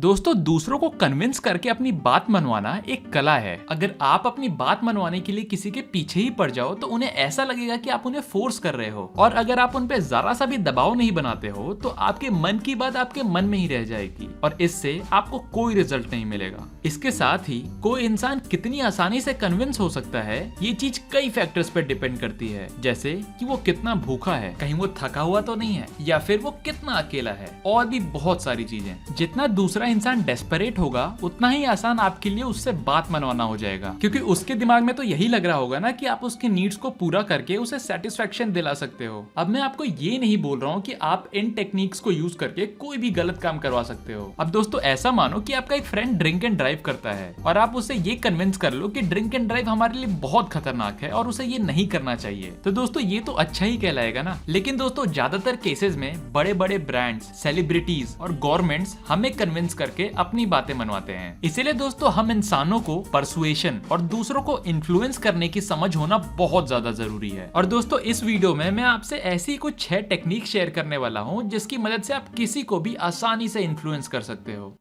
दोस्तों, दूसरों को कन्विंस करके अपनी बात मनवाना एक कला है। अगर आप अपनी बात मनवाने के लिए किसी के पीछे ही पड़ जाओ तो उन्हें ऐसा लगेगा कि आप उन्हें फोर्स कर रहे हो, और अगर आप उन पे जरा सा भी दबाव नहीं बनाते हो तो आपके मन की बात आपके मन में ही रह जाएगी और इससे आपको कोई रिजल्ट नहीं मिलेगा। इसके साथ ही कोई इंसान कितनी आसानी से कन्विंस हो सकता है, ये चीज कई फैक्टर्स पे डिपेंड करती है, जैसे कि वो कितना भूखा है, कहीं वो थका हुआ तो नहीं है, या फिर वो कितना अकेला है, और भी बहुत सारी चीजें। जितना दूसरा इंसान डेस्परेट होगा उतना ही आसान आपके लिए उससे बात मनवाना हो जाएगा, क्योंकि उसके दिमाग में तो यही लग रहा होगा ना कि आप उसके नीड्स को पूरा करके उसे सेटिस्फेक्शन दिला सकते हो। अब मैं आपको ये नहीं बोल रहा हूँ कि आप इन टेक्निक्स को यूज करके कोई भी गलत काम करवा सकते हो। अब दोस्तों, ऐसा मानो कि आपका एक फ्रेंड ड्रिंक एंड ड्राइव करता है और आप उसे ये कन्विंस कर लो कि ड्रिंक एंड ड्राइव हमारे लिए बहुत खतरनाक है और उसे ये नहीं करना चाहिए, तो दोस्तों ये तो अच्छा ही कहलाएगा ना। लेकिन दोस्तों, ज्यादातर केसेस में बड़े बड़े ब्रांड्स, सेलिब्रिटीज और गवर्नमेंट्स हमें कन्विंस करके अपनी बातें मनवाते हैं। इसीलिए दोस्तों, हम इंसानों को परसुएशन और दूसरों को इन्फ्लुएंस करने की समझ होना बहुत ज्यादा जरूरी है। और दोस्तों, इस वीडियो में मैं आपसे ऐसी कुछ 6 टेक्निक शेयर करने वाला हूँ जिसकी मदद से आप किसी को भी आसानी से इन्फ्लुएंस कर सकते हो।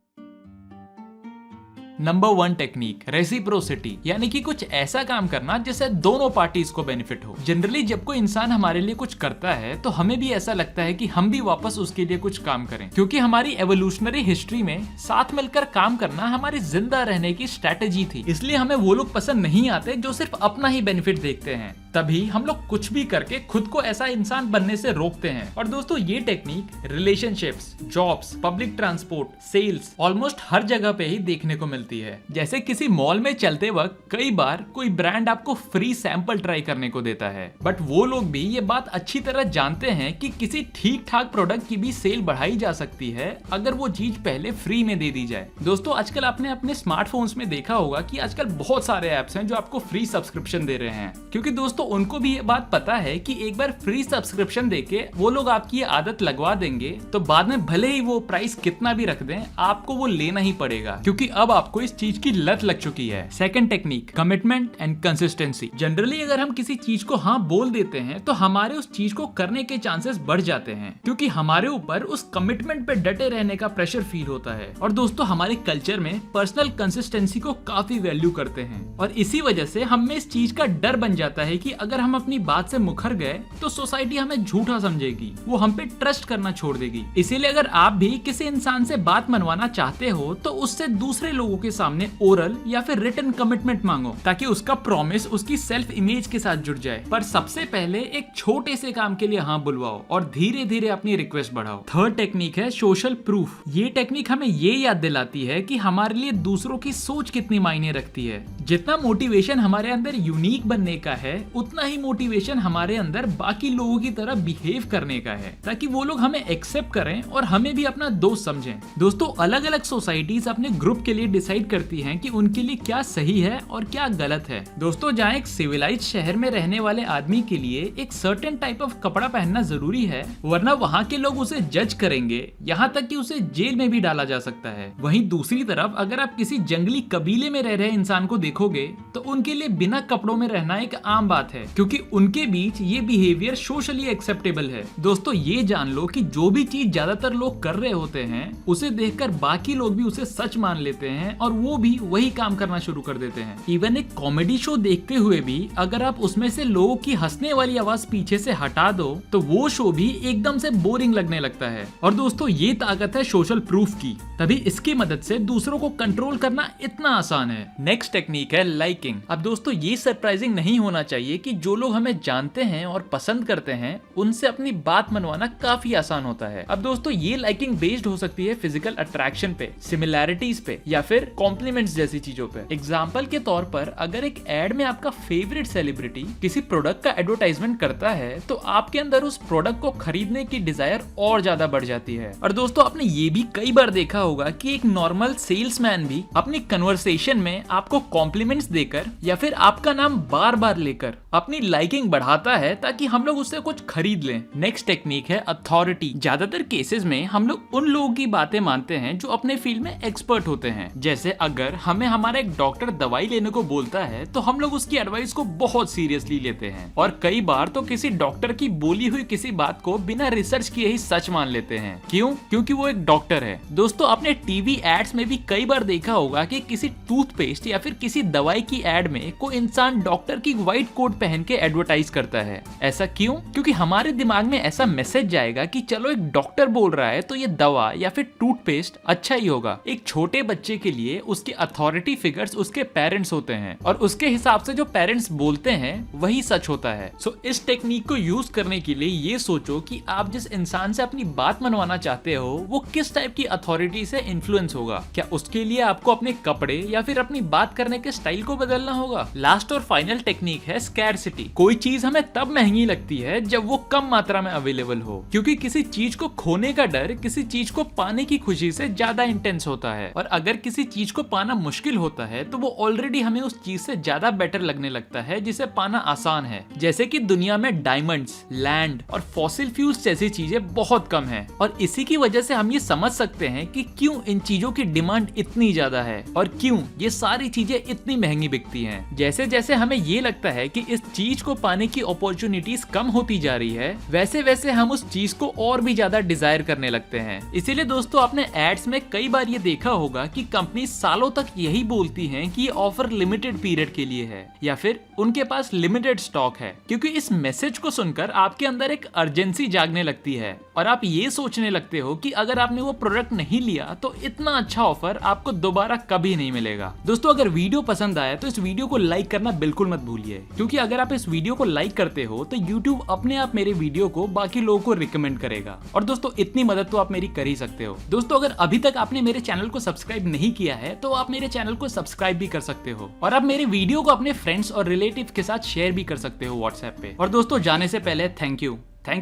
नंबर 1 टेक्निक, रेसिप्रोसिटी, यानी कि कुछ ऐसा काम करना जिससे दोनों पार्टीज को बेनिफिट हो। जनरली जब कोई इंसान हमारे लिए कुछ करता है तो हमें भी ऐसा लगता है कि हम भी वापस उसके लिए कुछ काम करें, क्योंकि हमारी एवोल्यूशनरी हिस्ट्री में साथ मिलकर काम करना हमारी जिंदा रहने की स्ट्रेटेजी थी। इसलिए हमें वो लोग पसंद नहीं आते जो सिर्फ अपना ही बेनिफिट देखते हैं। तभी हम लोग कुछ भी करके खुद को ऐसा इंसान बनने से रोकते हैं। और दोस्तों, ये technique relationships, jobs, public transport, sales, almost हर जगह पे ही देखने को मिलती है। जैसे किसी मॉल में चलते वक्त कई बार कोई ब्रांड आपको फ्री सैंपल ट्राई करने को देता है, बट वो लोग भी ये बात अच्छी तरह जानते हैं कि किसी ठीक ठाक प्रोडक्ट की भी सेल बढ़ाई जा सकती है अगर वो चीज पहले फ्री में दे दी जाए। दोस्तों, आजकल आपने अपने स्मार्टफोन्स में देखा होगा कि आजकल बहुत सारे ऐप्स हैं जो आपको फ्री सब्सक्रिप्शन दे रहे हैं, क्योंकि दोस्तों उनको भी ये बात पता है कि एक बार फ्री सब्सक्रिप्शन देके वो लोग आपकी ये आदत लगवा देंगे तो बाद में भले ही वो प्राइस कितना भी रख दें, आपको वो लेना ही पड़ेगा, क्योंकि अब आपको इस चीज की लत लग चुकी है। Second technique, commitment and consistency. Generally अगर हम किसी चीज को हाँ बोल देते हैं तो हमारे उस चीज को करने के चांसेस बढ़ जाते हैं, क्योंकि हमारे ऊपर उस कमिटमेंट पे डटे रहने का प्रेशर फील होता है। और दोस्तों, हमारे कल्चर में पर्सनल कंसिस्टेंसी को काफी वैल्यू करते हैं, और इसी वजह से हम में इस चीज का डर बन जाता है कि अगर हम अपनी बात से मुकर गए तो सोसाइटी हमें झूठा समझेगी, वो हम पे ट्रस्ट करना छोड़ देगी। इसीलिए अगर आप भी किसी इंसान से बात मनवाना चाहते हो तो उससे दूसरे लोगों के सामने ओरल या फिर रिटन कमिटमेंट मांगो, ताकि उसका प्रॉमिस उसकी सेल्फ इमेज के साथ जुड़ जाए। पर सबसे पहले एक छोटे से काम के लिए हाँ बुलवाओ और धीरे धीरे अपनी रिक्वेस्ट बढ़ाओ। थर्ड टेक्निक है सोशल प्रूफ। ये टेक्निक हमें ये याद दिलाती है कि हमारे लिए दूसरों की सोच कितनी मायने रखती है। जितना मोटिवेशन हमारे अंदर यूनिक बनने का है, उतना ही मोटिवेशन हमारे अंदर बाकी लोगों की तरह बिहेव करने का है, ताकि वो लोग हमें एक्सेप्ट करें और हमें भी अपना दोस्त समझें। दोस्तों, अलग अलग सोसाइटीज अपने ग्रुप के लिए डिसाइड करती हैं कि उनके लिए क्या सही है और क्या गलत है। दोस्तों, जहाँ एक सिविलाइज शहर में रहने वाले आदमी के लिए एक सर्टेन टाइप ऑफ कपड़ा पहनना जरूरी है, वरना वहाँ के लोग उसे जज करेंगे, यहाँ तक कि उसे जेल में भी डाला जा सकता है। वहीं दूसरी तरफ अगर आप किसी जंगली कबीले में रह रहे इंसान को देखोगे तो उनके लिए बिना कपड़ों में रहना एक आम बात है, क्योंकि उनके बीच ये बिहेवियर सोशली एक्सेप्टेबल है। दोस्तों, ये जान लो कि जो भी चीज ज्यादातर लोग कर रहे होते हैं उसे देखकर बाकी लोग भी उसे सच मान लेते हैं और वो भी वही काम करना शुरू कर देते हैं। इवन एक कॉमेडी शो देखते हुए भी अगर आप उसमें से लोगों की हंसने वाली आवाज पीछे से हटा दो तो वो शो भी एकदम से बोरिंग लगने लगता है। और दोस्तों, ये ताकत है सोशल प्रूफ की, तभी इसकी मदद से दूसरों को कंट्रोल करना इतना आसान है। नेक्स्ट टेक्निक है लाइकिंग। अब दोस्तों, ये सरप्राइजिंग नहीं होना चाहिए कि जो लोग हमें जानते हैं और पसंद करते हैं उनसे अपनी बात मनवाना काफी आसान होता है। अब दोस्तों, ये लाइकिंग बेस्ड हो सकती है फिजिकल अट्रैक्शन पे, सिमिलैरिटीज पे, या फिर कॉम्प्लीमेंट्स जैसी चीजों पे। एग्जाम्पल के तौर पर अगर एक एड में आपका फेवरेट सेलिब्रिटी किसी प्रोडक्ट का एडवर्टाइजमेंट करता है तो आपके अंदर उस प्रोडक्ट को खरीदने की डिजायर और ज्यादा बढ़ जाती है। और दोस्तों, आपने ये भी कई बार देखा होगा कि एक नॉर्मल सेल्समैन भी अपनी कन्वर्सेशन में आपको कॉम्प्लीमेंट्स देकर या फिर आपका नाम बार बार लेकर अपनी लाइकिंग बढ़ाता है ताकि हम लोग उससे कुछ खरीद लें। नेक्स्ट टेक्निक है अथॉरिटी। ज्यादातर केसेस में हम लोग उन लोगों की बातें मानते हैं जो अपने फील्ड में एक्सपर्ट होते हैं। जैसे अगर हमें हमारा एक डॉक्टर दवाई लेने को बोलता है तो हम लोग उसकी एडवाइस को बहुत सीरियसली लेते हैं और कई बार तो किसी डॉक्टर की बोली हुई किसी बात को बिना रिसर्च किए ही सच मान लेते हैं। क्यों? क्योंकि वो एक डॉक्टर है। दोस्तों, आपने टीवी एड्स में भी कई बार देखा होगा कि किसी टूथपेस्ट या फिर किसी दवाई की एड में कोई इंसान डॉक्टर की व्हाइट कोट पहन के एडवर्टाइज करता है। ऐसा क्यों? क्योंकि हमारे दिमाग में ऐसा मैसेज जाएगा कि चलो एक डॉक्टर बोल रहा है तो ये दवा या फिर टूथपेस्ट अच्छा ही होगा। एक छोटे बच्चे के लिए उसके अथॉरिटी फिगर्स उसके पेरेंट्स होते हैं और उसके हिसाब से जो पेरेंट्स बोलते हैं वही सच होता है। सो इस टेक्निक को यूज करने के लिए ये सोचो कि आप जिस इंसान से अपनी बात मनवाना चाहते हो वो किस टाइप की अथॉरिटी से इन्फ्लुएंस होगा। क्या उसके लिए आपको अपने कपड़े या फिर अपनी बात करने के स्टाइल को बदलना होगा? लास्ट और फाइनल टेक्निक है स्कैरसिटी। कोई चीज हमें तब महंगी लगती है जब वो कम मात्रा में अवेलेबल हो, क्योंकि किसी चीज को खोने का डर किसी चीज को पाने की खुशी से ज्यादा इंटेंस होता है। और अगर किसी चीज को पाना मुश्किल होता है तो वो ऑलरेडी हमें उस चीज से ज्यादा बेटर लगने लगता है जिसे पाना आसान है। जैसे कि दुनिया में डायमंड्स, लैंड और फॉसिल फ्यूल्स जैसी चीजें बहुत कम हैं और इसी की वजह से हम ये समझ सकते हैं कि क्यों इन चीजों की डिमांड इतनी ज्यादा है और क्यों ये सारी चीजें इतनी महंगी बिकती हैं। जैसे जैसे हमें ये लगता है कि इस चीज को पाने की अपॉर्चुनिटीज कम होती जा रही है, वैसे वैसे हम उस चीज को और भी ज्यादा डिजायर करने लगते हैं। इसीलिए दोस्तों, आपने एड्स में कई बार ये देखा होगा कि कंपनी सालों तक यही बोलती हैं कि ये ऑफर लिमिटेड पीरियड के लिए है या फिर उनके पास लिमिटेड स्टॉक है, क्योंकि इस मैसेज को सुनकर आपके अंदर एक अर्जेंसी जागने लगती है और आप ये सोचने लगते हो कि अगर आपने वो प्रोडक्ट नहीं लिया तो इतना अच्छा ऑफर आपको दोबारा कभी नहीं मिलेगा। दोस्तों, अगर वीडियो पसंद आया तो इस वीडियो को लाइक करना बिल्कुल मत भूलिए, क्योंकि अगर आप इस वीडियो को लाइक करते हो तो YouTube अपने आप मेरे वीडियो को बाकी लोगों को रिकमेंड करेगा। और दोस्तों, इतनी मदद तो आप मेरी कर ही सकते हो। दोस्तों, अगर अभी तक आपने मेरे चैनल को सब्सक्राइब नहीं किया है तो आप मेरे चैनल को सब्सक्राइब भी कर सकते हो और आप मेरे वीडियो को अपने फ्रेंड्स और रिलेटिव के साथ शेयर भी कर सकते हो व्हाट्सएप पे। और दोस्तों, जाने से पहले thank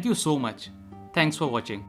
you so much. Thanks for watching.